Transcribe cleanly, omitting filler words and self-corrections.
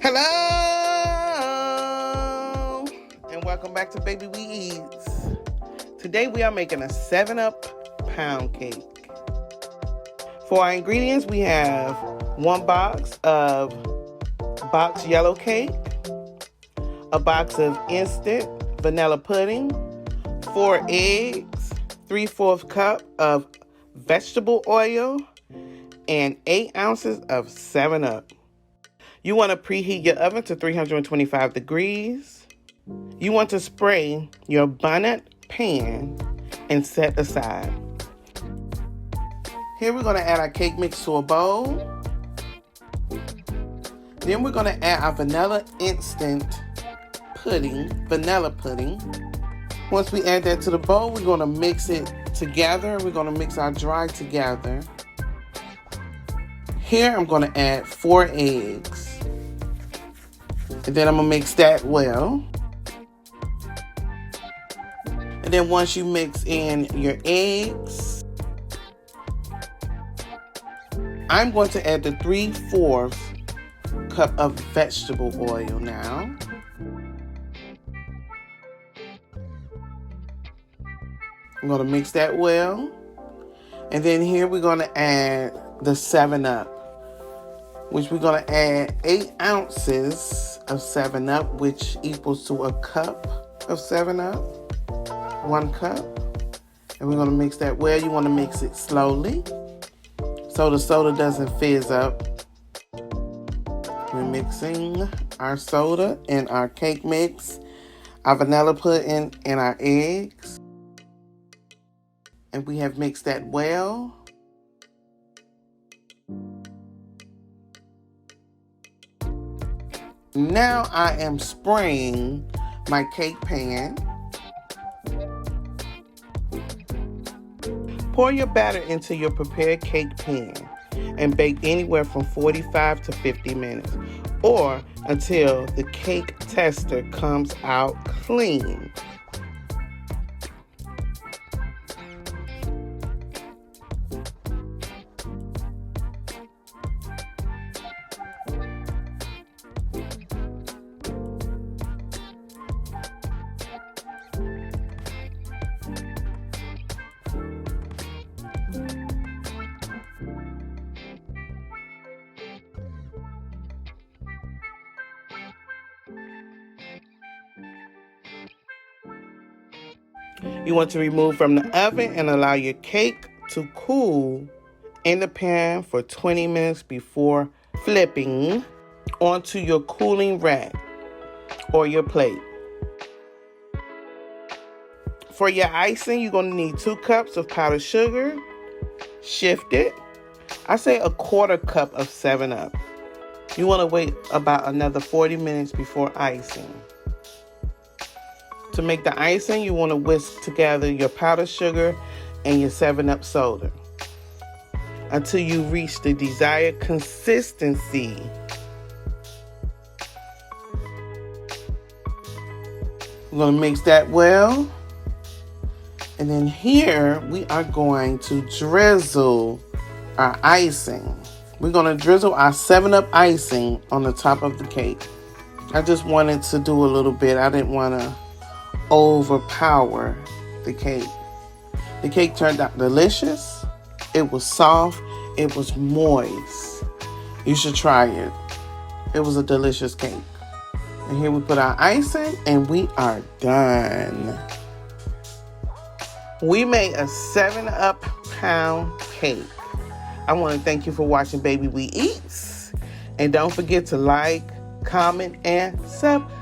Hello, and welcome back to Baby We Eats. Today we are making a 7-Up pound cake. For our ingredients, we have 1 box of box yellow cake, a box of instant vanilla pudding, 4 eggs, 3/4 cup of vegetable oil, and 8 ounces of 7-Up. You want to preheat your oven to 325 degrees. You want to spray your bunnet pan and set aside. Here we're going to add our cake mix to a bowl. Then we're going to add our vanilla pudding. Once we add that to the bowl, we're going to mix it together. We're going to mix our dry together. Here I'm going to add 4 eggs. And then I'm going to mix that well. And then once you mix in your eggs, I'm going to add the 3/4 cup of vegetable oil now. I'm going to mix that well. And then here we're going to add the 7-Up, which we're going to add 8 ounces of 7-Up, which equals to a cup of 7-Up, 1 cup. And we're going to mix that well. You want to mix it slowly so the soda doesn't fizz up. We're mixing our soda and our cake mix, our vanilla pudding, and our eggs. And we have mixed that well. Now I am spraying my cake pan. Pour your batter into your prepared cake pan and bake anywhere from 45 to 50 minutes or until the cake tester comes out clean. You want to remove from the oven and allow your cake to cool in the pan for 20 minutes before flipping onto your cooling rack or your plate. For your icing, you're going to need 2 cups of powdered sugar, shifted. I say a 1/4 cup of 7-Up. You want to wait about another 40 minutes before icing. To make the icing, you want to whisk together your powdered sugar and your 7-Up soda until you reach the desired consistency. We're going to mix that well. And then here we are going to drizzle our icing. We're going to drizzle our 7-Up icing on the top of the cake. I just wanted to do a little bit. I didn't want to overpower the cake. The cake turned out delicious. It was soft. It was moist. You should try it. It was a delicious cake. And here we put our icing and we are done. We made a 7-Up pound cake. I want to thank you for watching Baby We Eats. And don't forget to like, comment, and subscribe.